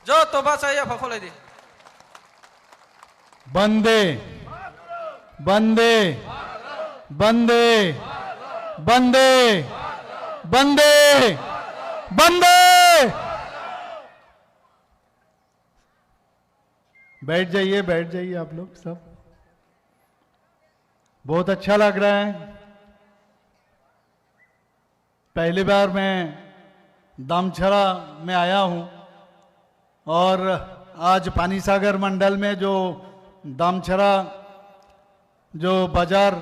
जो तोबा चाहिए फफले दी बंदे बंदे बंदे बंदे बंदे बंदे। बैठ जाइए आप लोग सब। बहुत अच्छा लग रहा है। पहली बार मैं दामछड़ा में आया हूं और आज पानीसागर मंडल में जो दामछड़ा जो बाजार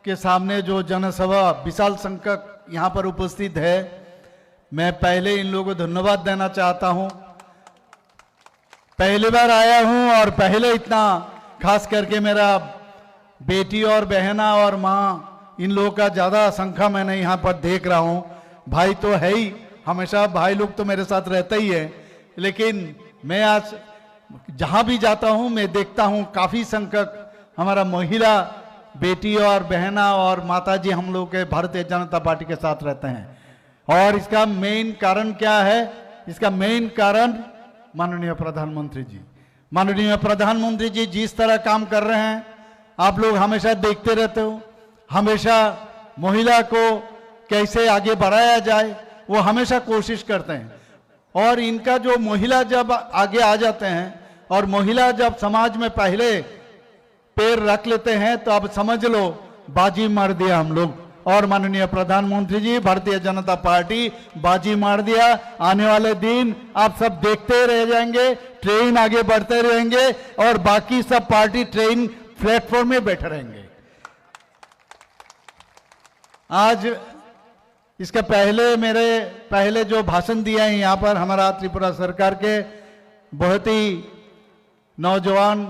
के सामने जो जनसभा विशाल संख्यक यहाँ पर उपस्थित है, मैं पहले इन लोगों को धन्यवाद देना चाहता हूँ। पहली बार आया हूँ और पहले इतना खास करके मेरा बेटी और बहना और माँ इन लोगों का ज़्यादा संख्या मैंने यहाँ पर देख रहा हूँ। भाई तो है ही, हमेशा भाई लोग तो मेरे साथ रहता ही है, लेकिन मैं आज जहाँ भी जाता हूँ मैं देखता हूँ काफ़ी संख्यक हमारा महिला बेटी और बहना और माताजी हम लोग के भारतीय जनता पार्टी के साथ रहते हैं। और इसका मेन कारण क्या है? इसका मेन कारण माननीय प्रधानमंत्री जी जिस तरह काम कर रहे हैं, आप लोग हमेशा देखते रहते हो। हमेशा महिला को कैसे आगे बढ़ाया जाए वो हमेशा कोशिश करते हैं। और इनका जो महिला जब आगे आ जाते हैं और महिला जब समाज में पहले पैर रख लेते हैं तो अब समझ लो बाजी मार दिया हम लोग। और माननीय प्रधानमंत्री जी, भारतीय जनता पार्टी बाजी मार दिया। आने वाले दिन आप सब देखते रह जाएंगे, ट्रेन आगे बढ़ते रहेंगे और बाकी सब पार्टी ट्रेन प्लेटफॉर्म में बैठे रहेंगे। आज इसके पहले जो भाषण दिया है यहाँ पर हमारा त्रिपुरा सरकार के बहुत ही नौजवान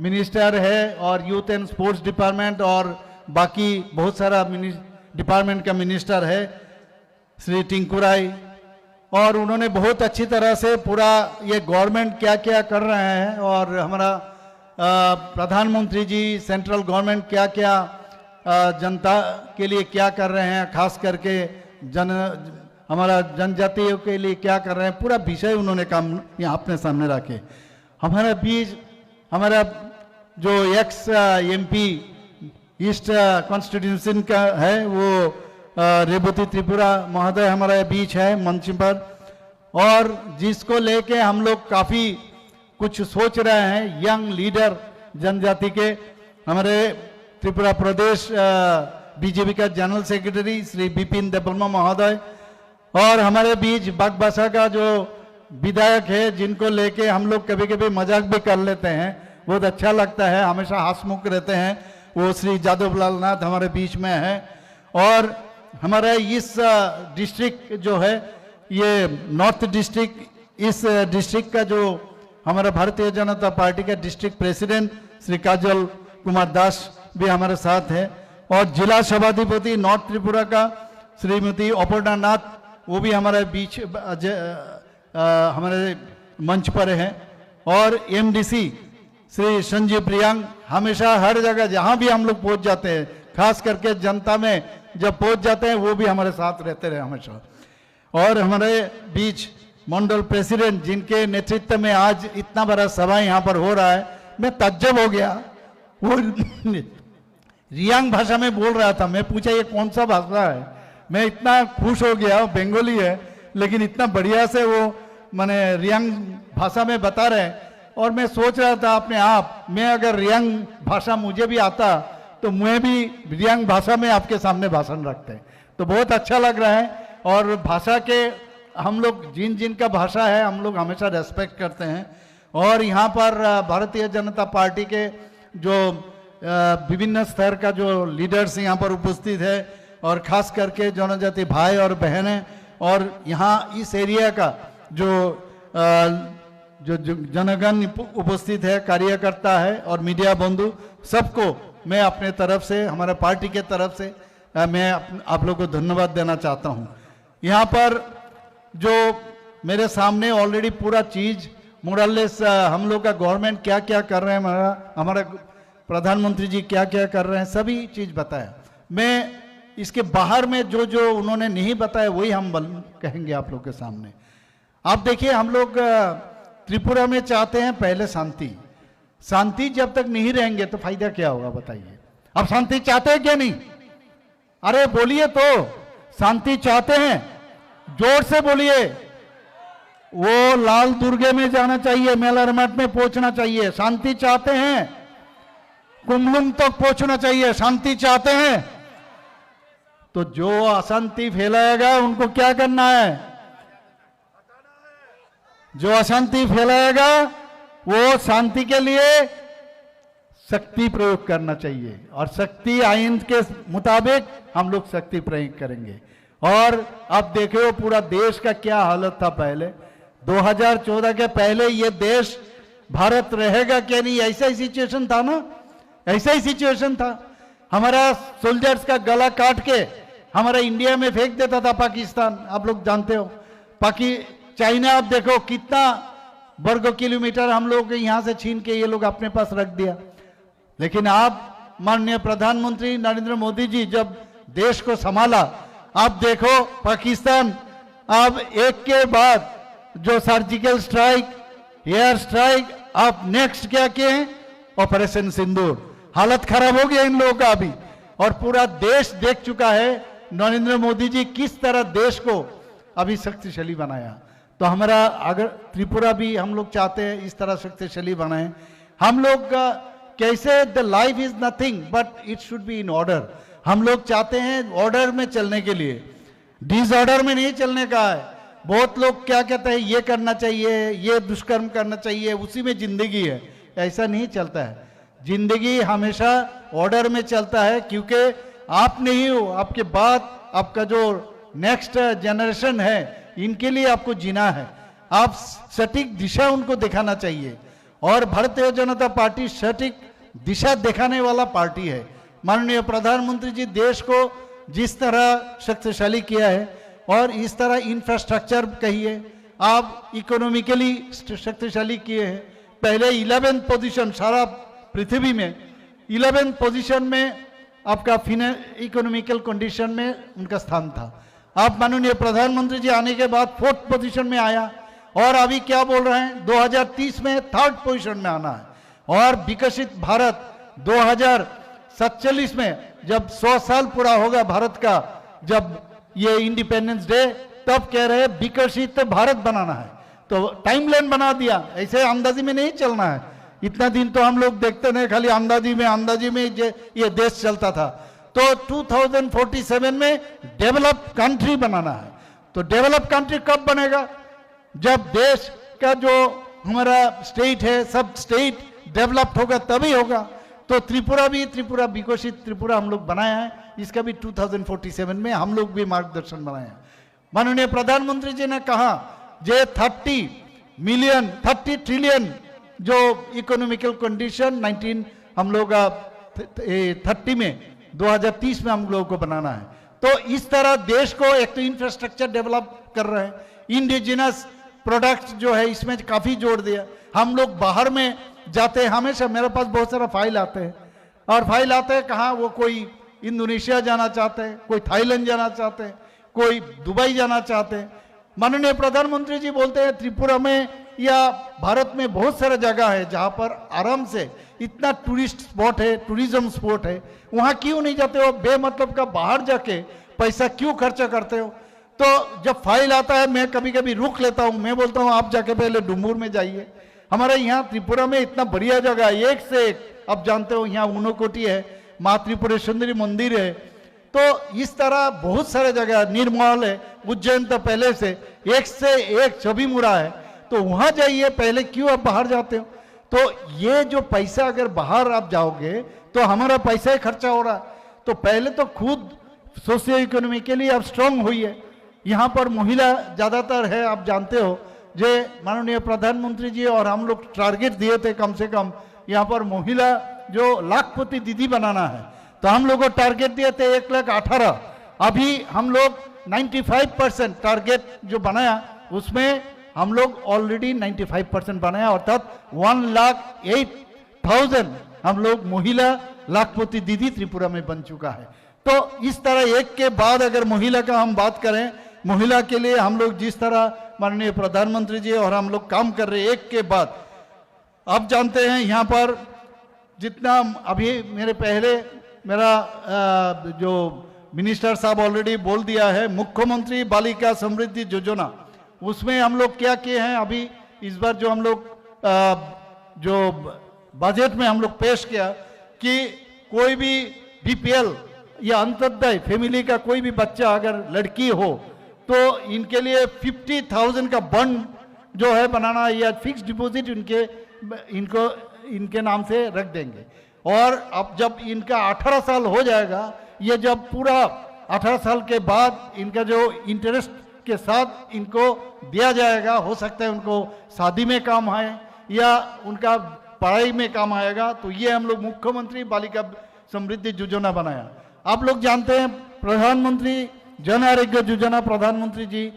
मिनिस्टर है और यूथ एंड स्पोर्ट्स डिपार्टमेंट और बाकी बहुत सारा डिपार्टमेंट का मिनिस्टर है श्री टिंकू राय, और उन्होंने बहुत अच्छी तरह से पूरा ये गवर्नमेंट क्या क्या कर रहे हैं और हमारा प्रधानमंत्री जी सेंट्रल गवर्नमेंट क्या क्या जनता के लिए क्या कर रहे हैं, खास करके हमारा जनजातियों के लिए क्या कर रहे हैं, पूरा विषय उन्होंने काम यहाँ अपने सामने रखे। हमारा जो एक्स एमपी ईस्ट कॉन्स्टिट्यूशन का है वो रेवती त्रिपुरा महोदय हमारे बीच है मंच पर, और जिसको लेके हम लोग काफ़ी कुछ सोच रहे हैं। यंग लीडर जनजाति के हमारे त्रिपुरा प्रदेश बीजेपी का जनरल सेक्रेटरी श्री बिपिन देबबर्मा महोदय, और हमारे बीच बागबासा का जो विधायक है जिनको लेके हम लोग कभी कभी मजाक भी कर लेते हैं, बहुत अच्छा लगता है, हमेशा हंसमुख रहते हैं, वो श्री जादव लाल नाथ हमारे बीच में है। और हमारा इस डिस्ट्रिक्ट जो है ये नॉर्थ डिस्ट्रिक्ट, इस डिस्ट्रिक्ट का जो हमारा भारतीय जनता पार्टी का डिस्ट्रिक्ट प्रेसिडेंट श्री काजल कुमार दास भी हमारे साथ है, और जिला सभाधिपति नॉर्थ त्रिपुरा का श्रीमती अपर्णा नाथ वो भी हमारे बीच हमारे मंच पर है, और एमडीसी श्री संजीव प्रियांग हमेशा हर जगह जहां भी हम लोग पहुंच जाते हैं, खास करके जनता में जब पहुंच जाते हैं वो भी हमारे साथ रहते रहे हमेशा। और हमारे बीच मंडल प्रेसिडेंट जिनके नेतृत्व में आज इतना बड़ा सभा यहाँ पर हो रहा है, मैं ताज्जुब हो गया। वो रियांग भाषा में बोल रहा था, मैं पूछा ये कौन सा भाषा है, मैं इतना खुश हो गया, बंगाली है लेकिन इतना बढ़िया से वो माने रियांग भाषा में बता रहे हैं। और मैं सोच रहा था अपने आप, मैं अगर रियांग भाषा मुझे भी आता तो मैं भी रियांग भाषा में आपके सामने भाषण रखते, तो बहुत अच्छा लग रहा है। और भाषा के हम लोग जिन का भाषा है हम लोग हमेशा रेस्पेक्ट करते हैं। और यहाँ पर भारतीय जनता पार्टी के जो विभिन्न स्तर का जो लीडर्स यहाँ पर उपस्थित है, और खास करके जनजाति भाई और बहनें, और यहाँ इस एरिया का जो जनगण उपस्थित है, कार्यकर्ता है और मीडिया बंधु, सबको मैं अपने तरफ से, हमारे पार्टी के तरफ से मैं आप लोगों को धन्यवाद देना चाहता हूँ। यहाँ पर जो मेरे सामने ऑलरेडी पूरा चीज़ मोरलेस हम लोग का गवर्नमेंट क्या क्या कर रहे हैं, हमारा प्रधानमंत्री जी क्या क्या कर रहे हैं, सभी चीज़ बताया। मैं इसके बाहर में जो जो उन्होंने नहीं बताया वही हम कहेंगे आप लोग के सामने। आप देखिए, हम लोग त्रिपुरा में चाहते हैं पहले शांति। शांति जब तक नहीं रहेंगे तो फायदा क्या होगा बताइए। अब शांति चाहते हैं क्या नहीं? अरे बोलिए तो, शांति चाहते हैं? जोर से बोलिए। वो लाल दुर्गे में जाना चाहिए, मेला मठ में पहुंचना चाहिए। शांति चाहते हैं? कुमलुंग तक पहुंचना चाहिए। शांति चाहते हैं? तो जो अशांति फैलाएगा उनको क्या करना है? जो अशांति फैलाएगा वो शांति के लिए शक्ति प्रयोग करना चाहिए, और शक्ति आइन के मुताबिक हम लोग शक्ति प्रयोग करेंगे। और अब देखो पूरा देश का क्या हालत था पहले, 2014 के पहले ये देश भारत रहेगा क्या नहीं, ऐसा ही सिचुएशन था ना, ऐसा ही सिचुएशन था। हमारा सोल्जर्स का गला काट के हमारा इंडिया में फेंक देता था पाकिस्तान, आप लोग जानते हो। चाइना आप देखो कितना वर्ग किलोमीटर हम लोग यहां से छीन के ये लोग अपने पास रख दिया। लेकिन आप माननीय प्रधानमंत्री नरेंद्र मोदी जी जब देश को संभाला, आप देखो पाकिस्तान अब एक के बाद जो सर्जिकल स्ट्राइक, एयर स्ट्राइक, आप नेक्स्ट क्या किए हैं? ऑपरेशन सिंदूर। हालत खराब हो गया इन लोगों का अभी, और पूरा देश देख चुका है नरेंद्र मोदी जी किस तरह देश को अभी शक्तिशाली बनाया। तो हमारा अगर त्रिपुरा भी हम लोग चाहते हैं इस तरह शक्तिशाली बनाए। हम लोग कैसे, the life is nothing but it should be in order. हम लोग चाहते हैं ऑर्डर में चलने के लिए, डिसऑर्डर में नहीं चलने का है। बहुत लोग क्या कहते हैं, ये करना चाहिए, ये दुष्कर्म करना चाहिए, उसी में जिंदगी है। ऐसा नहीं चलता है। जिंदगी हमेशा ऑर्डर में चलता है, क्योंकि आप नहीं हो, आपके बाद आपका जो नेक्स्ट जनरेशन है, इनके लिए आपको जीना है। आप सटीक दिशा उनको दिखाना चाहिए, और भारतीय जनता पार्टी सटीक दिशा दिखाने वाला पार्टी है। माननीय प्रधानमंत्री जी देश को जिस तरह शक्तिशाली किया है, और इस तरह इंफ्रास्ट्रक्चर कहिए, आप इकोनॉमिकली शक्तिशाली किए हैं। पहले 11th पोजीशन सारा पृथ्वी में, 11th पोजीशन में आपका इकोनॉमिकल कंडीशन में उनका स्थान था। आप माननीय प्रधानमंत्री जी आने के बाद 4th पोजीशन में आया, और अभी क्या बोल रहे हैं 2030 में 3rd पोजीशन में आना है। और विकसित भारत 2047 में जब 100 साल पूरा होगा भारत का, जब ये इंडिपेंडेंस डे, तब कह रहे हैं विकसित भारत बनाना है। तो टाइमलाइन बना दिया, ऐसे अंदाजी में नहीं चलना है। इतना दिन तो हम लोग देखते नहीं, खाली अंदाजी में ये देश चलता था। तो 2047 में डेवलप्ड कंट्री बनाना है। तो डेवलप्ड कंट्री कब बनेगा? जब देश का जो हमारा स्टेट है, सब स्टेट डेवलप्ड होगा तभी होगा। तो त्रिपुरा विकसित त्रिपुरा हम लोग बनाया है, इसका भी 2047 में हम लोग भी मार्गदर्शन बनाए हैं। माननीय प्रधानमंत्री जी ने कहा जे 30 ट्रिलियन जो इकोनॉमिकल कंडीशन 19 हम लोग 30 में 2030 में हम लोगों को बनाना है। तो इस तरह देश को एक तो इंफ्रास्ट्रक्चर डेवलप कर रहे हैं, इंडिजिनस प्रोडक्ट्स जो है इसमें काफ़ी जोड़ दिया। हम लोग बाहर में जाते हैं, हमेशा मेरे पास बहुत सारा फाइल आते हैं, और फाइल आते हैं कहाँ, वो कोई इंडोनेशिया जाना चाहते हैं, कोई थाईलैंड जाना चाहते हैं, कोई दुबई जाना चाहते हैं। माननीय प्रधानमंत्री जी बोलते हैं त्रिपुरा में या भारत में बहुत सारा जगह है जहाँ पर आराम से इतना टूरिस्ट स्पॉट है, टूरिज्म स्पॉट है, वहाँ क्यों नहीं जाते हो? बेमतलब का बाहर जाके पैसा क्यों खर्चा करते हो? तो जब फाइल आता है मैं कभी कभी रुक लेता हूँ, मैं बोलता हूँ आप जाके पहले डुमूर में जाइए। हमारे यहाँ त्रिपुरा में इतना बढ़िया जगह है, एक से एक। अब जानते हो यहाँ ऊनोकोटी है, माँ त्रिपुरेश्वरी मंदिर है। तो इस तरह बहुत सारे जगह, निर्मल है, उज्जैन तो पहले से एक छबीमुरा है। तो वहाँ जाइए, पहले क्यों आप बाहर जाते हो? तो ये जो पैसा अगर बाहर आप जाओगे तो हमारा पैसा ही खर्चा हो रहा है। तो पहले तो खुद सोशियो इकोनॉमिकली आप स्ट्रांग होइए। यहाँ पर महिला ज़्यादातर है, आप जानते हो। जे माननीय प्रधानमंत्री जी और हम लोग टारगेट दिए थे कम से कम यहाँ पर महिला जो लाखपति दीदी बनाना है, तो हम लोग को टारगेट दिए थे 1,18,000। अभी हम लोग 95% टारगेट जो बनाया उसमें हम लोग ऑलरेडी 95% बनाया, अर्थात 1,08,000 हम लोग महिला लाखपति दीदी त्रिपुरा में बन चुका है। तो इस तरह एक के बाद अगर महिला का हम बात करें, महिला के लिए हम लोग जिस तरह माननीय प्रधानमंत्री जी और हम लोग काम कर रहे हैं एक के बाद। आप जानते हैं यहाँ पर जितना अभी मेरा जो मिनिस्टर साहब ऑलरेडी बोल दिया है, मुख्यमंत्री बालिका समृद्धि योजना, उसमें हम लोग क्या किए हैं। अभी इस बार जो हम लोग जो बजट में हम लोग पेश किया कि कोई भी बीपीएल या अंत्योदय फैमिली का कोई भी बच्चा अगर लड़की हो तो इनके लिए 50,000 का बंड जो है बनाना या फिक्स डिपॉजिट इनके नाम से रख देंगे। और अब जब इनका 18 साल हो जाएगा, ये जब पूरा 18 साल के बाद इनका जो इंटरेस्ट के साथ इनको दिया जाएगा, हो सकता है उनको शादी में काम आए या उनका पढ़ाई में काम आएगा। तो ये हम लोग मुख्यमंत्री बालिका समृद्धि योजना बनाया। आप लोग जानते हैं प्रधानमंत्री जन आरोग्य योजना प्रधानमंत्री जी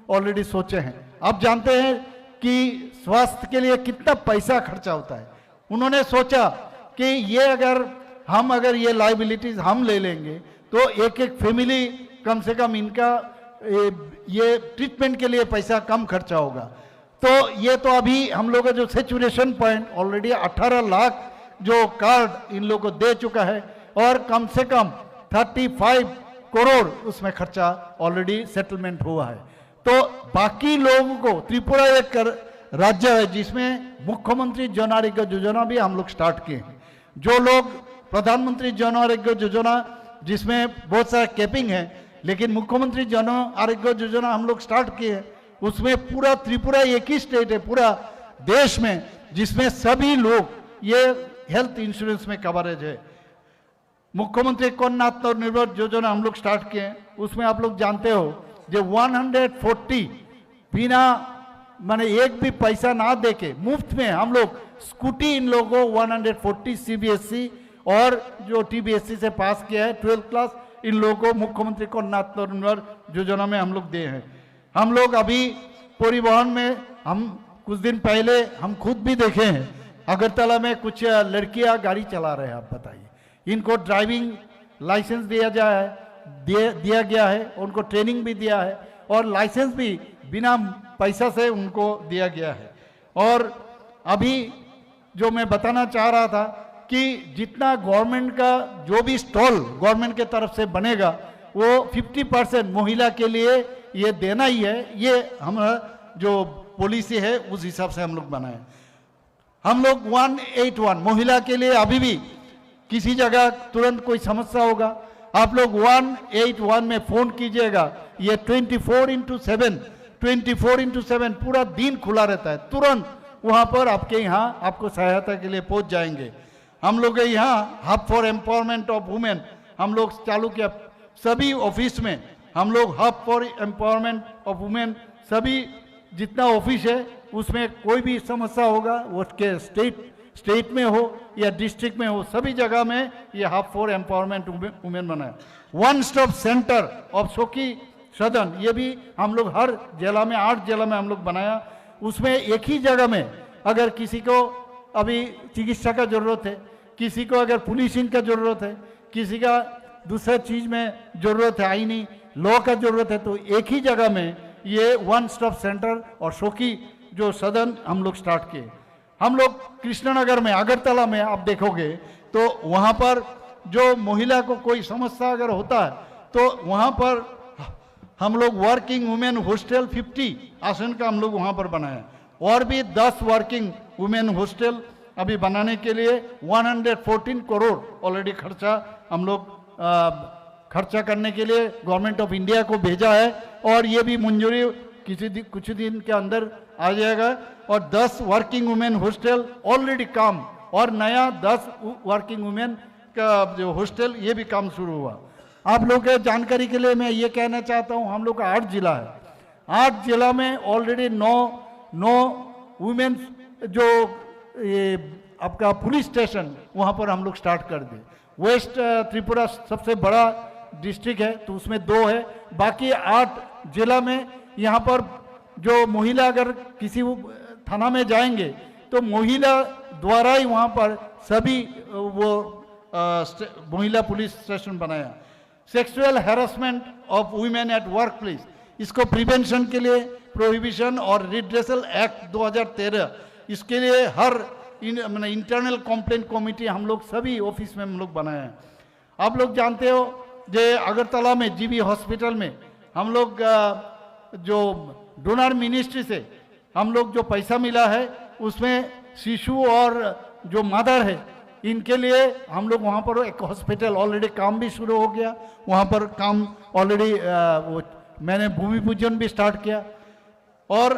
ऑलरेडी सोचे हैं। आप जानते हैं कि स्वास्थ्य के लिए कितना पैसा खर्चा होता है। उन्होंने सोचा कि ये अगर ये लाइबिलिटीज हम ले लेंगे तो एक एक फैमिली कम से कम इनका ये ट्रीटमेंट के लिए पैसा कम खर्चा होगा। तो ये तो अभी हम लोग का जो सैचुरेशन पॉइंट ऑलरेडी 18 लाख जो कार्ड इन लोगों को दे चुका है और कम से कम 35 करोड़ उसमें खर्चा ऑलरेडी सेटलमेंट हुआ है। तो बाकी लोगों को त्रिपुरा एक राज्य है जिसमें मुख्यमंत्री जन आरोग्य योजना भी हम लोग स्टार्ट किए हैं। जो लोग प्रधानमंत्री जन आरोग्य योजना जिसमें बहुत सारा कैपिंग है, लेकिन मुख्यमंत्री जन आरोग्य योजना हम लोग स्टार्ट किए हैं, उसमें पूरा त्रिपुरा एक ही स्टेट है पूरा देश में जिसमें सभी लोग ये हेल्थ इंश्योरेंस में कवरेज है। मुख्यमंत्री कन्या आत्मनिर्भर योजना हम लोग स्टार्ट किए हैं, उसमें आप लोग जानते हो जो 140 बिना माने एक भी पैसा ना देके मुफ्त में हम लोग स्कूटी इन लोगों को 140 सीबीएसई और जो टीबीएसई से पास किया है 12th क्लास, इन लोगों को मुख्यमंत्री कन्या आत्मनिर्भर योजना में हम लोग दिए हैं। हम लोग अभी परिवहन में हम कुछ दिन पहले हम खुद भी देखे हैं, अगरतला में कुछ लड़कियां गाड़ी चला रहे हैं। आप बताइए, इनको ड्राइविंग लाइसेंस दिया गया है, उनको ट्रेनिंग भी दिया है और लाइसेंस भी बिना पैसा से उनको दिया गया है। और अभी जो मैं बताना चाह रहा था कि जितना गवर्नमेंट का जो भी स्टॉल गवर्नमेंट के तरफ से बनेगा वो 50% महिला के लिए ये देना ही है। ये हम जो पॉलिसी है उस हिसाब से हम लोग बनाए। हम लोग 181 महिला के लिए अभी भी किसी जगह तुरंत कोई समस्या होगा, आप लोग 181 में फोन कीजिएगा। ये 24x7 पूरा दिन खुला रहता है। तुरंत वहां पर आपके यहाँ आपको सहायता के लिए पहुंच जाएंगे। हम लोग यहाँ hub for empowerment of women हम लोग चालू किया। सभी ऑफिस में हम लोग hub for empowerment of women, सभी जितना ऑफिस है उसमें कोई भी समस्या होगा वो के स्टेट में हो या डिस्ट्रिक्ट में हो, सभी जगह में ये हब फॉर एम्पावरमेंट वुमेन बनाया। 1 स्टॉप सेंटर ऑफ सखी सदन, ये भी हम लोग हर जिला में 8 जिला में हम लोग बनाया। उसमें एक ही जगह में अगर किसी को अभी चिकित्सा का जरूरत है, किसी को अगर पुलिसिंग का जरूरत है, किसी का दूसरा चीज में जरूरत है, आईनी लॉ का जरूरत है, तो एक ही जगह में ये 1 स्टॉप सेंटर और सखी जो सदन हम लोग स्टार्ट किए। हम लोग कृष्णनगर में अगरतला में आप देखोगे तो वहाँ पर जो महिला को कोई समस्या अगर होता है तो वहाँ पर हम लोग वर्किंग वुमेन हॉस्टल 50 आसन का हम लोग वहाँ पर बनाया और भी 10 वर्किंग वुमेन हॉस्टल अभी बनाने के लिए 114 करोड़ ऑलरेडी खर्चा हम लोग खर्चा करने के लिए गवर्नमेंट ऑफ इंडिया को भेजा है और ये भी मंजूरी कुछ दिन के अंदर आ जाएगा। और 10 वर्किंग वुमेन हॉस्टल ऑलरेडी काम और नया 10 वर्किंग वुमेन का जो हॉस्टल ये भी काम शुरू हुआ। आप लोग के जानकारी के लिए मैं ये कहना चाहता हूँ, हम लोग का 8 जिला है, 8 जिला में ऑलरेडी 9 वुमेन जो ये आपका पुलिस स्टेशन वहाँ पर हम लोग स्टार्ट कर दिए। वेस्ट त्रिपुरा सबसे बड़ा डिस्ट्रिक्ट है तो उसमें 2 है, बाकी 8 जिला में यहाँ पर जो महिला अगर किसी थाना में जाएंगे तो महिला द्वारा ही वहाँ पर सभी वो महिला पुलिस स्टेशन बनाया। Sexual harassment of women at work place, इसको प्रिवेंशन के लिए प्रोहिबिशन और रिड्रेसल एक्ट 2013, इसके लिए हर इंटरनल कंप्लेंट कमेटी हम लोग सभी ऑफिस में हम लोग बनाए हैं। आप लोग जानते हो जे अगरतला में जीबी हॉस्पिटल में हम लोग जो डोनर मिनिस्ट्री से हम लोग जो पैसा मिला है उसमें शिशु और जो मदर है इनके लिए हम लोग वहाँ पर एक हॉस्पिटल ऑलरेडी काम भी शुरू हो गया, वहाँ पर काम ऑलरेडी मैंने भूमि पूजन भी स्टार्ट किया। और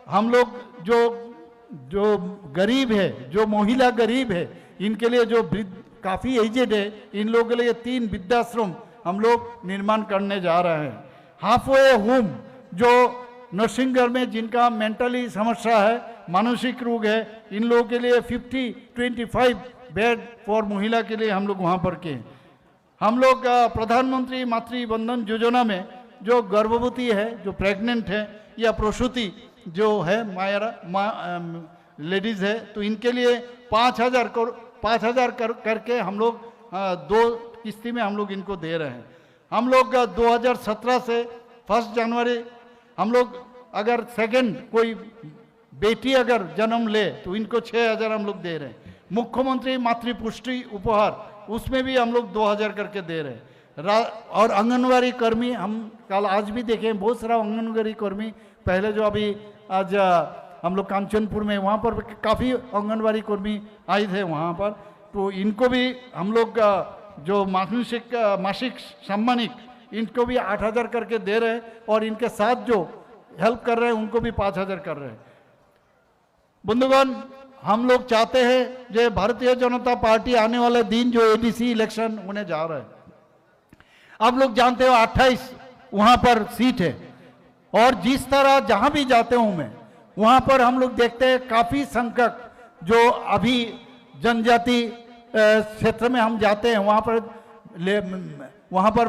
हम लोग जो गरीब है, जो महिला गरीब है, इनके लिए जो काफ़ी एजेड है, इन लोगों के लिए 3 वृद्धाश्रम हम लोग निर्माण करने जा रहे हैं। हाफवे होम जो नरसिंहगढ़ में जिनका मेंटली समस्या है, मानसिक रोग है, इन लोगों के लिए 25 बेड फॉर महिला के लिए हम लोग वहाँ पर के। हम लोग प्रधानमंत्री मातृ वंदन योजना में जो गर्भवती है, जो प्रेग्नेंट है या प्रसूति जो है लेडीज है, तो इनके लिए 5,000 करके हम लोग 2 किस्ती में हम लोग इनको दे रहे हैं। हम लोग 2017 से 1 जनवरी हम लोग अगर सेकंड कोई बेटी अगर जन्म ले तो इनको 6,000 हम लोग दे रहे हैं। मुख्यमंत्री मातृ पुष्टि उपहार उसमें भी हम लोग 2,000 करके दे रहे हैं। और आंगनवाड़ी कर्मी हम कल आज भी देखें, बहुत सारा आंगनवाड़ी कर्मी पहले जो अभी आज हम लोग कांचनपुर में वहाँ पर काफ़ी आंगनवाड़ी कर्मी आए थे वहाँ पर, तो इनको भी हम लोग जो मासिक सम्मानिक इनको भी 8,000 करके दे रहे हैं और इनके साथ जो हेल्प कर रहे हैं उनको भी 5,000 कर रहे हैं। बंधुगण, हम लोग चाहते हैं जो भारतीय जनता पार्टी आने वाले दिन जो एडीसी इलेक्शन होने जा रहा है, आप लोग जानते हो 28 वहां पर सीट है और जिस तरह जहां भी जाते हूं मैं वहां पर हम लोग देखते हैं काफी संकट जो अभी जनजाति क्षेत्र में हम जाते हैं वहां पर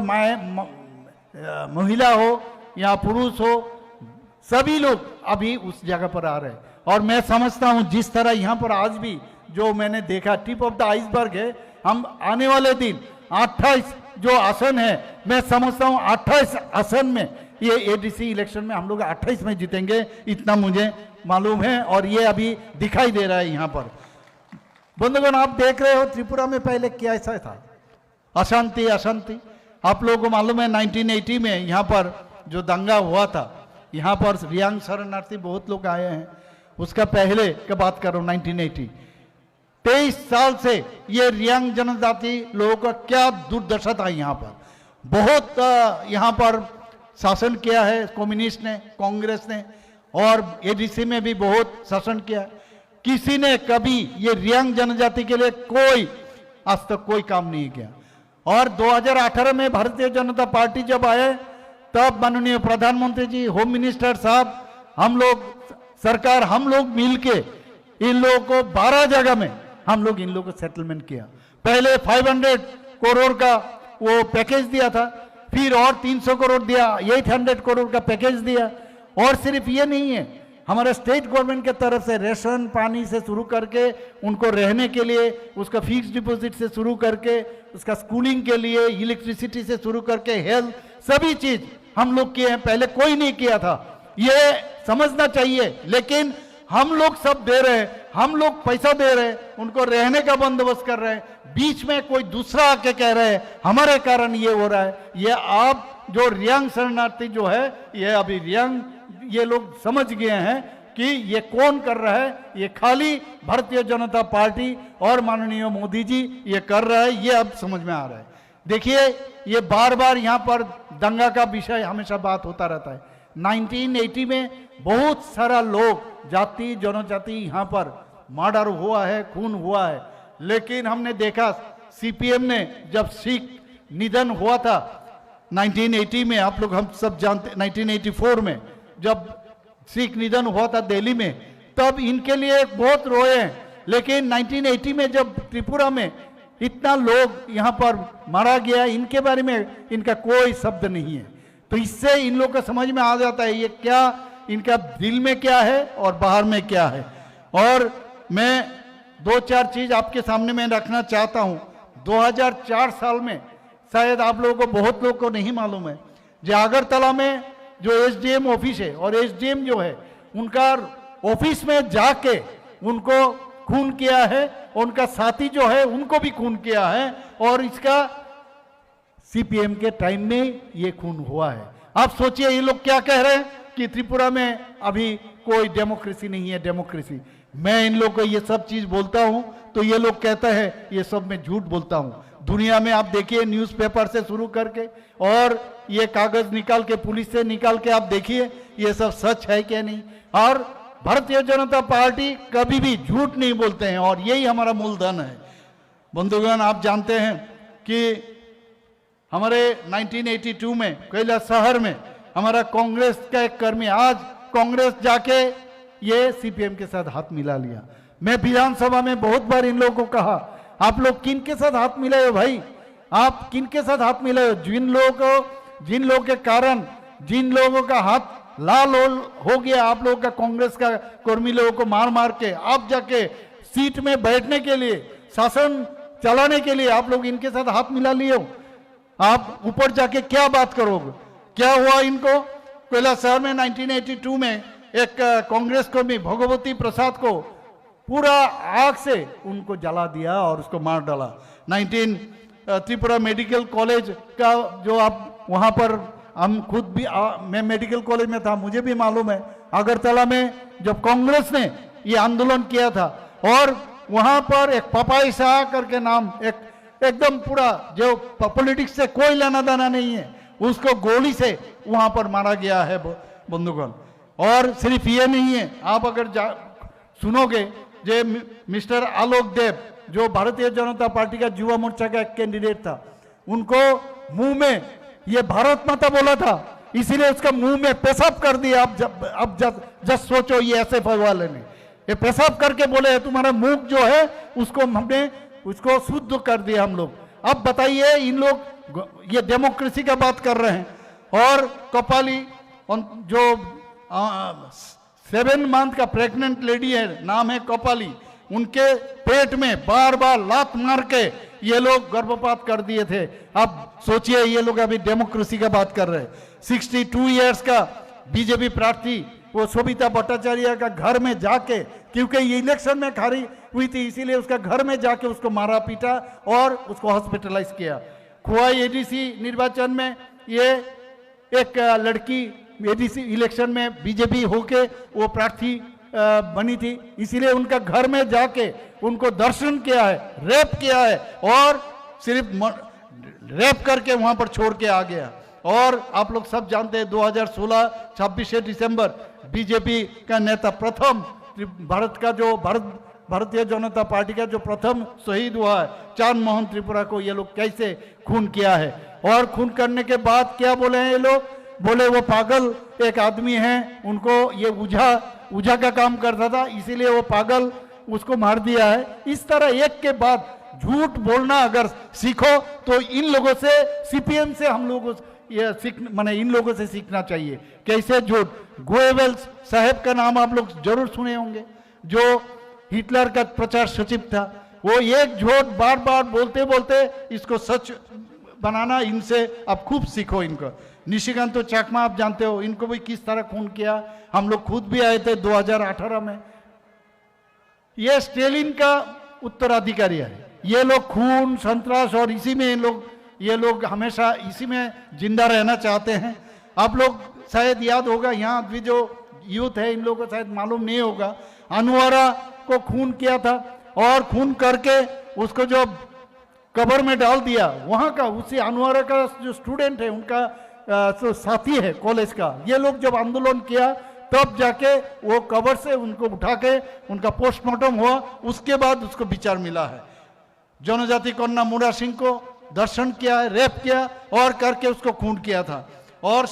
महिला हो या पुरुष हो, सभी लोग अभी उस जगह पर आ रहे हैं। और मैं समझता हूं जिस तरह यहाँ पर आज भी जो मैंने देखा टिप ऑफ द आइसबर्ग है, हम आने वाले दिन 28 जो आसन है, मैं समझता हूं 28 आसन में ये एडीसी इलेक्शन में हम लोग 28 में जीतेंगे, इतना मुझे मालूम है और ये अभी दिखाई दे रहा है यहाँ पर। बंधुगण, आप देख रहे हो त्रिपुरा में पहले क्या ऐसा था, अशांति। आप लोगों को मालूम है 1980 में यहाँ पर जो दंगा हुआ था, यहाँ पर रियांग शरणार्थी बहुत लोग आए हैं। उसका पहले की बात करो 1980, 23 साल से ये रियांग जनजाति लोगों का क्या दुर्दशा था। यहाँ पर बहुत यहाँ पर शासन किया है कम्युनिस्ट ने, कांग्रेस ने, और एडीसी में भी बहुत शासन किया। किसी ने कभी ये रियांग जनजाति के लिए कोई आज तक कोई काम नहीं किया। और 2018 में भारतीय जनता पार्टी जब आए तब माननीय प्रधानमंत्री जी, होम मिनिस्टर साहब, हम लोग सरकार, हम लोग मिलके इन लोगों को 12 जगह में हम लोग इन लोगों को सेटलमेंट किया। पहले 500 करोड़ का वो पैकेज दिया था, फिर और 300 करोड़ दिया, 800 करोड़ का पैकेज दिया। और सिर्फ ये नहीं है, हमारे स्टेट गवर्नमेंट के तरफ से रेशन पानी से शुरू करके उनको रहने के लिए, उसका फिक्स डिपॉजिट से शुरू करके, उसका स्कूलिंग के लिए, इलेक्ट्रिसिटी से शुरू करके हेल्थ, सभी चीज हम लोग किए हैं, पहले कोई नहीं किया था। ये समझना चाहिए। लेकिन हम लोग सब दे रहे हैं, हम लोग पैसा दे रहे हैं, उनको रहने का बंदोबस्त कर रहे हैं, बीच में कोई दूसरा आके कह रहे हैं हमारे कारण ये हो रहा है। ये आप जो रियांग शरणार्थी जो है, ये अभी रियांग ये लोग समझ गए हैं कि ये कौन कर रहा है, ये खाली भारतीय जनता पार्टी और माननीय मोदी जी ये कर रहा है, ये अब समझ में आ रहा है। देखिए, ये बार बार यहाँ पर दंगा का विषय हमेशा बात होता रहता है। 1980 में बहुत सारा लोग, जाति जनजाति यहाँ पर मर्डर हुआ है, खून हुआ है। लेकिन हमने देखा सीपीएम ने जब सिख निधन हुआ था 1980 में, आप लोग हम सब जानते, 1984 में जब सिख निधन हुआ था दिल्ली में, तब इनके लिए बहुत रोए हैं। लेकिन 1980 में जब त्रिपुरा में इतना लोग यहाँ पर मारा गया, इनके बारे में इनका कोई शब्द नहीं है। तो इससे इन लोग का समझ में आ जाता है ये क्या, इनका दिल में क्या है और बाहर में क्या है। और मैं 2-4 चीज आपके सामने में रखना चाहता हूं। 2004 साल में, शायद आप लोगों को, बहुत लोग को नहीं मालूम है, जो अगरतला में जो एसडीएम ऑफिस है और एसडीएम जो है उनका ऑफिस में जाके उनको खून किया है, उनका साथी जो है उनको भी खून किया है, और इसका सीपीएम के टाइम में ये खून हुआ है। आप सोचिए ये लोग क्या कह रहे हैं कि त्रिपुरा में अभी कोई डेमोक्रेसी नहीं है, डेमोक्रेसी। मैं इन लोग को ये सब चीज बोलता हूं तो ये लोग कहते हैं ये सब मैं झूठ बोलता हूं। दुनिया में आप देखिए न्यूज़पेपर से शुरू करके और ये कागज निकाल के पुलिस से निकाल के आप देखिए ये सब सच है क्या नहीं। और भारतीय जनता पार्टी कभी भी झूठ नहीं बोलते हैं और यही हमारा मूलधन है। बंधुगण, आप जानते हैं कि हमारे 1982 में कैलाश शहर में हमारा कांग्रेस का एक कर्मी आज कांग्रेस जाके ये सीपीएम के साथ हाथ मिला लिया। मैं विधानसभा में बहुत बार इन लोगों को कहा, आप लोग किन के साथ हाथ मिलाए हो भाई, आप किन के साथ हाथ मिलाए हो? जिन लोगों के कारण जिन लोगों का हाथ लाल हो गया, आप लोगों का कांग्रेस का कर्मी लोगों को मार मार के आप जाके सीट में बैठने के लिए, शासन चलाने के लिए आप लोग इनके साथ हाथ मिला लिए हो। आप ऊपर जाके क्या बात करोगे? क्या हुआ इनको? कैलाश शहर में 1982 में एक कांग्रेस कर्मी भगवती प्रसाद को पूरा आग से उनको जला दिया और उसको मार डाला। त्रिपुरा मेडिकल कॉलेज का जो आप वहां पर, हम खुद भी मैं मेडिकल कॉलेज में था, मुझे भी मालूम है अगरतला में जब कांग्रेस ने ये आंदोलन किया था और वहां पर एक पपाई शाह करके नाम, एक एकदम पूरा जो पॉलिटिक्स से कोई लेना देना नहीं है, उसको गोली से वहां पर मारा गया है बंधुगण। और सिर्फ ये नहीं है, आप अगर सुनोगे जो मिस्टर आलोक देव जो भारतीय जनता पार्टी का युवा मोर्चा का एक कैंडिडेट था, उनको मुंह में ये भारत माता बोला था, इसीलिए उसका मुंह में पेशाब कर दिया। अब जब सोचो ये एसएफ वाले ने ये पेशाब करके बोले तुम्हारा मुंह जो है उसको हमने उसको शुद्ध कर दिया हम लोग। अब बताइए इन लोग ये डेमोक्रेसी का बात कर रहे हैं और कपाली जो 7 मंथ का प्रेग्नेंट लेडी है, नाम है कपाली, उनके पेट में बार बार लात मार के ये लोग गर्भपात कर दिए थे। अब सोचिए ये लोग अभी डेमोक्रेसी का बात कर रहे हैं। 62 इयर्स का बीजेपी प्रार्थी वो सोबिता भट्टाचार्य का घर में जाके, क्योंकि ये इलेक्शन में हारी हुई थी इसीलिए उसका घर में जाके उसको मारा पीटा और उसको हॉस्पिटलाइज किया। खुआई एडीसी निर्वाचन में ये एक लड़की एडीसी इलेक्शन में बीजेपी होके वो प्रार्थी बनी थी, इसीलिए उनका घर में जाके उनको दर्शन किया है, रेप किया है और सिर्फ रेप करके वहां पर छोड़ के आ गया। और आप लोग सब जानते हैं 2016 26 दिसंबर बीजेपी का नेता प्रथम भारतीय जनता पार्टी का जो प्रथम शहीद हुआ है चांद मोहन त्रिपुरा को ये लोग कैसे खून किया है। और खून करने के बाद क्या बोले हैं ये लोग? बोले वो पागल एक आदमी है, उनको ये उझा का काम करता था इसीलिए वो पागल, उसको मार दिया है। इस तरह एक के बाद झूठ बोलना अगर सीखो तो इन लोगों से, सीपीएम से हम लोगों ये माने इन लोगों से सीखना चाहिए कैसे झूठ। गोएबल्स साहब का नाम आप लोग जरूर सुने होंगे, जो हिटलर का प्रचार सचिव था। वो एक झूठ बार बार बोलते बोलते इसको सच बनाना, इनसे आप खूब सीखो इनको। निशिकांत चाकमा आप जानते हो, इनको भी किस तरह खून किया, हम लोग खुद भी आए थे 2018 में। ये स्टेलिन का उत्तराधिकारी है। ये लोग खून संतरास और इसी में ये लोग हमेशा इसी में जिंदा रहना चाहते हैं। आप लोग शायद याद होगा, यहाँ भी जो यूथ है इन लोगों को शायद मालूम नहीं होगा, अनुवारा को खून किया था और खून करके उसको जो कब्र में डाल दिया, वहाँ का उसी अनुवारा का जो स्टूडेंट है उनका जो साथी है कॉलेज का, ये लोग जब आंदोलन किया तब जाके वो कब्र से उनको उठा के उनका पोस्टमार्टम हुआ, उसके बाद उसको विचार मिला है। जनजाति कन्या मुरा सिंह को दर्शन किया है, रेप किया और करके उसको खून किया था। और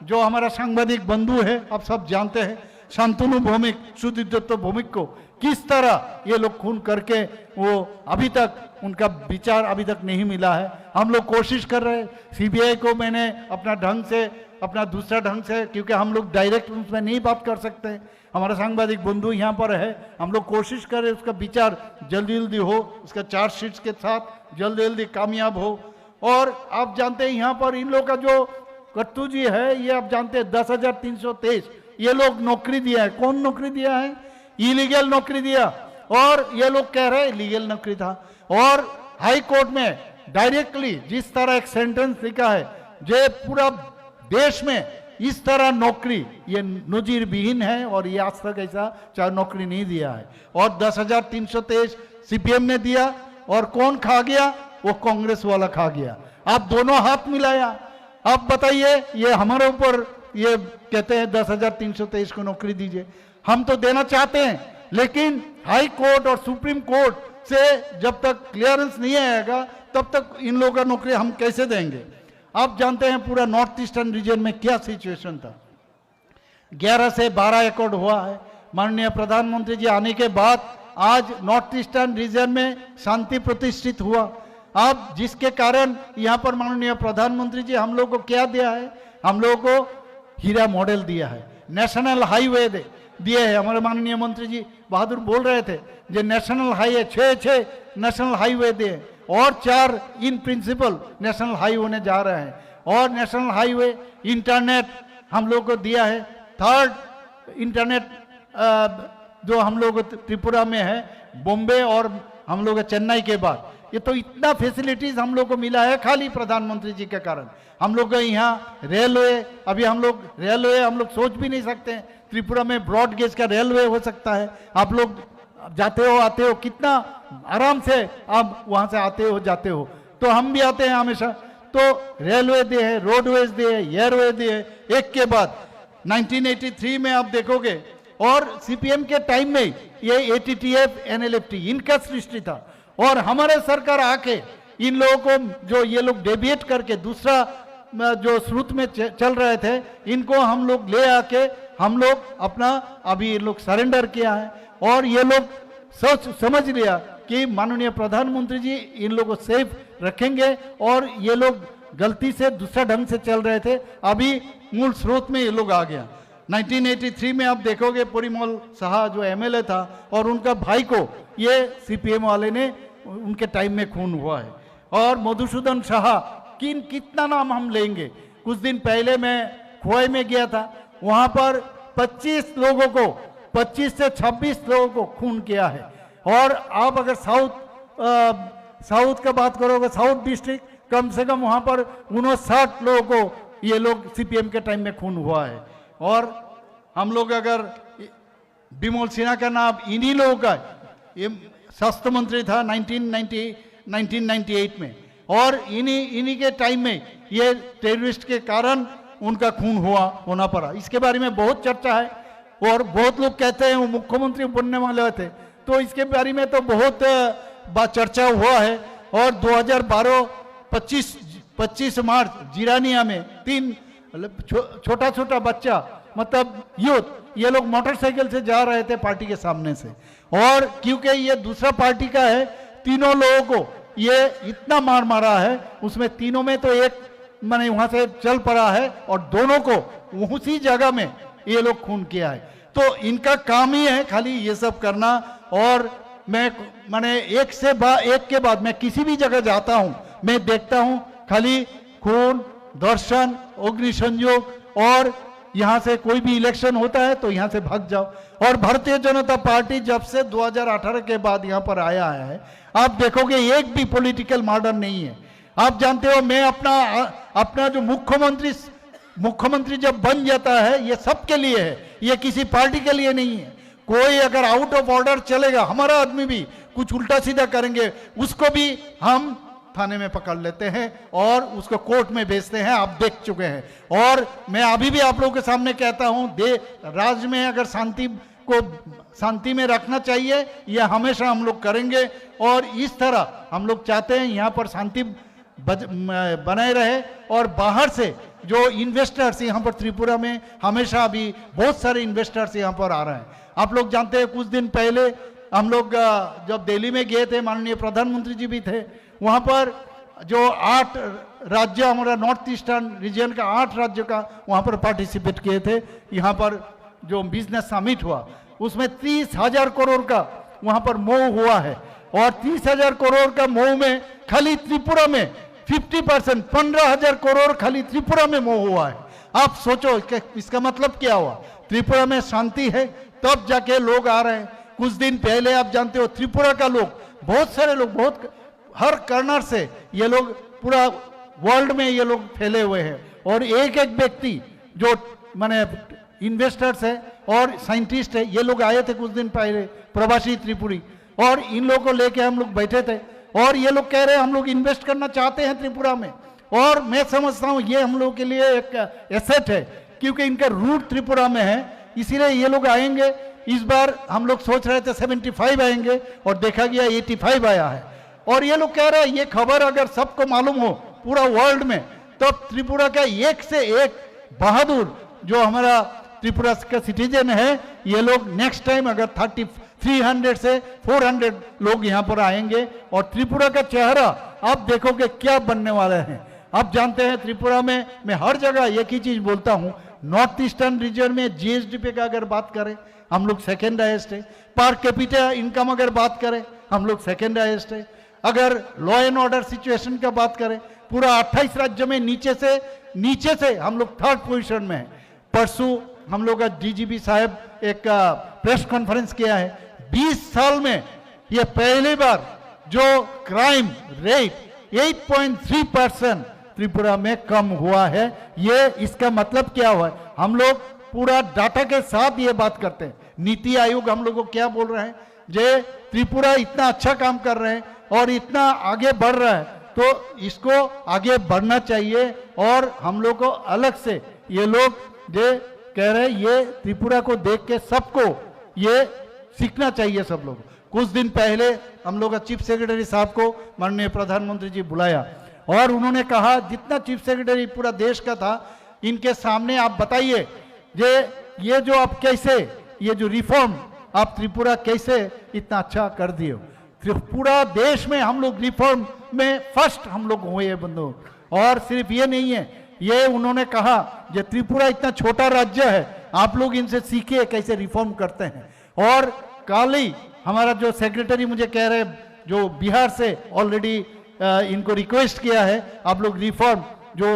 जो हमारा सांबादिक बंधु है आप सब जानते हैं, शांतनु भौमिक, सुदीप दत्त भौमिक को किस तरह ये लोग खून करके वो अभी तक उनका विचार अभी तक नहीं मिला है। हम लोग कोशिश कर रहे हैं, सीबीआई को मैंने अपना ढंग से, अपना दूसरा ढंग से, क्योंकि हम लोग डायरेक्ट उसमें नहीं बात कर सकते, हमारा सांबादिक बंधु यहाँ पर है, हम लोग कोशिश करें उसका विचार जल्दी जल्दी हो, उसका चार्जशीट के साथ जल्दी जल्दी कामयाब हो। और आप जानते हैं यहाँ पर इन लोग का जो कट्टू जी है, ये आप जानते हैं 10,323 ये लोग नौकरी दिया है। कौन नौकरी दिया है? इलीगल नौकरी दिया, और ये लोग कह रहे हैं लीगल नौकरी था। और हाई कोर्ट में डायरेक्टली जिस तरह एक सेंटेंस लिखा है, जो पूरा देश में इस तरह नौकरी ये नजीर विहीन है, और ये आज तक ऐसा चाहे नौकरी नहीं दिया है। और 10,323 सीपीएम ने दिया, और कौन खा गया? वो कांग्रेस वाला खा गया। आप दोनों हाथ मिलाया। अब बताइए, ये हमारे ऊपर ये कहते हैं 10,323 को नौकरी दीजिए। हम तो देना चाहते हैं, लेकिन हाई कोर्ट और सुप्रीम कोर्ट से जब तक क्लियरेंस नहीं आएगा तब तक इन लोगों का नौकरी हम कैसे देंगे? आप जानते हैं पूरा नॉर्थ ईस्टर्न रीजन में क्या सिचुएशन था। 11 से 12 एकड़ हुआ है। माननीय प्रधानमंत्री जी आने के बाद आज नॉर्थ ईस्टर्न रीजन में शांति प्रतिष्ठित हुआ। अब जिसके कारण यहाँ पर माननीय प्रधानमंत्री जी हम लोग को क्या दिया है? हम लोगों को हीरा मॉडल दिया है, नेशनल हाईवे दिए है। हमारे माननीय मंत्री जी बहादुर बोल रहे थे, जो नेशनल हाईवे 6 नेशनल हाईवे दिए, और 4 इन प्रिंसिपल नेशनल हाईवे होने जा रहे हैं। और नेशनल हाईवे इंटरनेट हम लोग को दिया है। 3rd इंटरनेट जो हम लोग त्रिपुरा में है, बॉम्बे और हम लोग चेन्नई के बाद, ये तो इतना फैसिलिटीज हम लोग को मिला है खाली प्रधानमंत्री जी के कारण। हम लोग यहाँ रेलवे, अभी हम लोग रेलवे हम लोग सोच भी नहीं सकते हैं, त्रिपुरा में ब्रॉड गेज का रेलवे हो सकता है। आप लोग जाते हो आते हो, कितना आराम से आप वहाँ से आते हो जाते हो। तो हम भी आते हैं हमेशा। तो रेलवे दिए है, रोडवेज दिए, एयरवे दिए, एक के बाद। 1983 में आप देखोगे, और सीपीएम के टाइम में ये एटीटीएफ एनएलएफटी इनका सृष्टि था। और हमारे सरकार आके इन लोगों को, जो ये लोग डेविएट करके दूसरा जो स्रोत में चल रहे थे, इनको हम लोग ले आके हम लोग अपना अभी ये लोग सरेंडर किया है। और ये लोग सोच समझ लिया कि माननीय प्रधानमंत्री जी इन लोगों को सेफ रखेंगे, और ये लोग गलती से दूसरा ढंग से चल रहे थे, अभी मूल स्रोत में ये लोग आ गया। 1983 में आप देखोगे परिमल शाह जो एमएलए था, और उनका भाई को ये सीपीएम वाले ने उनके टाइम में खून हुआ है। और मधुसूदन शाह कितना नाम हम लेंगे। कुछ दिन पहले मैं खोए में गया था, वहां पर 25 लोगों को, 25 से 26 लोगों को खून किया है। और आप अगर साउथ का बात करोगे, साउथ डिस्ट्रिक्ट, कम से कम वहां पर 59 लोगों को ये लोग सीपीएम के टाइम में खून हुआ है। और हम लोग अगर बिमल सिन्हा का नाम इन्हीं लोगों का, ये स्वास्थ्य मंत्री था 1998 में, और इन्हीं के टाइम में ये टेररिस्ट के कारण उनका खून होना पड़ा। इसके बारे में बहुत चर्चा है, और बहुत लोग कहते हैं वो मुख्यमंत्री बनने वाले थे। तो इसके बारे में तो बहुत चर्चा हुआ है। और 2012 25 मार्च जिरानिया में 3 छोटा बच्चा, मतलब यूथ, ये लोग मोटरसाइकिल से जा रहे थे पार्टी के सामने से, और क्योंकि ये दूसरा पार्टी का है, तीनों लोगों को ये इतना मारा है, उसमें तीनों में तो एक मैंने वहां से चल पड़ा है, और दोनों को उसी जगह में ये लोग खून किया है। तो इनका काम ही है खाली ये सब करना। और मैंने एक के बाद मैं किसी भी जगह जाता हूं, मैं देखता हूं खाली खून, दर्शन, अग्नि संयोग, और यहां से कोई भी इलेक्शन होता है तो यहां से भाग जाओ। और भारतीय जनता पार्टी जब से 2018 के बाद यहां पर आया है, आप देखोगे एक भी पॉलिटिकल मर्डर नहीं है। आप जानते हो, मैं अपना जो मुख्यमंत्री जब बन जाता है, ये सबके लिए है, ये किसी पार्टी के लिए नहीं है। कोई अगर आउट ऑफ ऑर्डर चलेगा, हमारा आदमी भी कुछ उल्टा सीधा करेंगे, उसको भी हम थाने में पकड़ लेते हैं और उसको कोर्ट में भेजते हैं। आप देख चुके हैं। और मैं अभी भी आप लोगों के सामने कहता हूं, राज्य में अगर शांति में रखना चाहिए, यह हमेशा हम लोग करेंगे। और इस तरह हम लोग चाहते हैं यहाँ पर शांति बनाए रहे। और बाहर से जो इन्वेस्टर्स यहाँ पर त्रिपुरा में हमेशा अभी बहुत सारे इन्वेस्टर्स यहाँ पर आ रहे हैं। आप लोग जानते हैं, कुछ दिन पहले हम लोग जब दिल्ली में गए थे, माननीय प्रधानमंत्री जी भी थे, वहाँ पर जो 8 राज्य, हमारा नॉर्थ ईस्टर्न रीजन का 8 राज्य का वहाँ पर पार्टिसिपेट किए थे। यहाँ पर जो बिजनेस समिट हुआ, उसमें 30,000 करोड़ का वहाँ पर मोह हुआ है। और 30,000 करोड़ का मोह में खाली त्रिपुरा में 50%, 15,000 करोड़ खाली त्रिपुरा में मोह हुआ है। आप सोचो कि इसका मतलब क्या हुआ। त्रिपुरा में शांति है तब जाके लोग आ रहे हैं। कुछ दिन पहले आप जानते हो त्रिपुरा का लोग, बहुत सारे लोग, बहुत हर कॉर्नर से ये लोग पूरा वर्ल्ड में ये लोग फैले हुए हैं। और एक एक व्यक्ति जो माने इन्वेस्टर्स है और साइंटिस्ट है, ये लोग आए थे कुछ दिन पहले, प्रवासी त्रिपुरी, और इन लोगों को लेके हम लोग बैठे थे और ये लोग कह रहे हैं हम लोग इन्वेस्ट करना चाहते हैं त्रिपुरा में। और मैं समझता हूँ ये हम लोगों के लिए एक एसेट है, क्योंकि इनका रूट त्रिपुरा में है, इसीलिए ये लोग आएंगे। इस बार हम लोग सोच रहे थे 75 आएंगे और देखा गया 85 आया है। और ये लोग कह रहे हैं ये खबर अगर सबको मालूम हो पूरा वर्ल्ड में, तब त्रिपुरा का एक से एक बहादुर जो हमारा त्रिपुरा का सिटीजन है, ये लोग नेक्स्ट टाइम अगर 300 से 400 लोग यहाँ पर आएंगे और त्रिपुरा का चेहरा आप देखोगे क्या बनने वाला है। आप जानते हैं त्रिपुरा में मैं हर जगह एक ही चीज बोलता हूँ, नॉर्थ ईस्टर्न रीजन में जीएसडीपी का अगर बात करें हम लोग सेकेंड हाईएस्ट है, पर कैपिटा इनकम अगर बात करें हम लोग सेकेंड हाईएस्ट है, अगर लॉ एंड ऑर्डर सिचुएशन का बात करें पूरा 28 राज्य में नीचे से हम लोग 3rd पोजीशन में है। परसों हम लोग का डीजीपी साहब एक प्रेस कॉन्फ्रेंस किया है, 20 साल में ये पहली बार जो क्राइम रेट 8.3% त्रिपुरा में कम हुआ है। ये इसका मतलब क्या हुआ है, हम लोग पूरा डाटा के साथ ये बात करते हैं। नीति आयोग हम लोग को क्या बोल रहे हैं, जे त्रिपुरा इतना अच्छा काम कर रहे हैं और इतना आगे बढ़ रहा है तो इसको आगे बढ़ना चाहिए। और हम लोग को अलग से ये लोग जो कह रहे हैं ये त्रिपुरा को देख के सबको ये सीखना चाहिए सब लोग। कुछ दिन पहले हम लोग का चीफ सेक्रेटरी साहब को माननीय प्रधानमंत्री जी बुलाया और उन्होंने कहा जितना चीफ सेक्रेटरी पूरा देश का था इनके सामने आप बताइए ये जो आप कैसे ये जो रिफॉर्म आप त्रिपुरा कैसे इतना अच्छा कर दिए हो। पूरा देश में हम लोग रिफॉर्म में फर्स्ट हम लोग हुए बंधु। और सिर्फ ये नहीं है, ये उन्होंने कहा जो त्रिपुरा इतना छोटा राज्य है आप लोग इनसे सीखिए कैसे रिफॉर्म करते हैं। और कल ही हमारा जो सेक्रेटरी मुझे कह रहे जो बिहार से ऑलरेडी इनको रिक्वेस्ट किया है आप लोग रिफॉर्म जो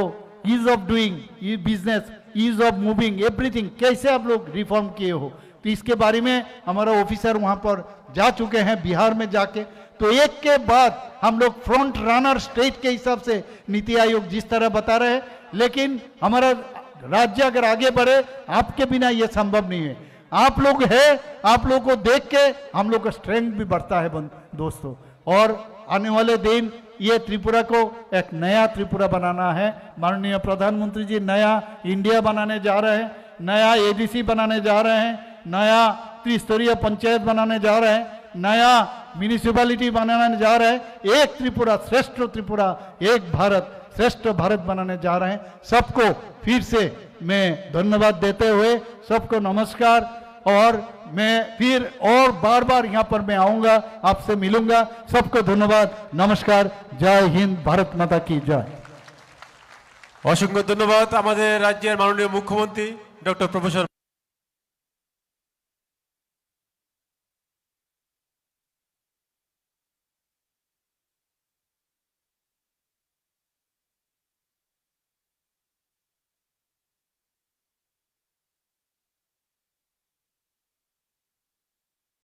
ease of doing business, ease of moving everything कैसे आप लोग रिफॉर्म किए हो। तो इसके बारे में हमारा ऑफिसर वहां पर जा चुके हैं बिहार में जाके। तो एक के बाद हम लोग फ्रंट रनर स्टेट के हिसाब से नीति आयोग जिस तरह बता रहे हैं, लेकिन हमारा राज्य अगर आगे बढ़े आपके बिना ये संभव नहीं है। आप लोग है, आप लोग को देख के हम लोग का स्ट्रेंथ भी बढ़ता है दोस्तों। और आने वाले दिन ये त्रिपुरा को एक नया त्रिपुरा बनाना है। माननीय प्रधानमंत्री जी नया इंडिया बनाने जा रहे हैं, नया एडीसी बनाने जा रहे हैं, नया त्रिस्तरीय पंचायत बनाने जा रहे हैं, नया म्यूनिसिपैलिटी बनाने जा रहे हैं। एक त्रिपुरा श्रेष्ठ त्रिपुरा, एक भारत श्रेष्ठ भारत बनाने जा रहे हैं। सबको फिर से मैं धन्यवाद देते हुए सबको नमस्कार। और मैं फिर और बार बार यहाँ पर मैं आऊंगा, आपसे मिलूंगा। सबको धन्यवाद, नमस्कार, जय हिंद, भारत माता की जय। অসংখ্য ধন্যবাদ আমাদের রাজ্যের মাননীয় মুখ্যমন্ত্রী ডক্টর প্রফেসর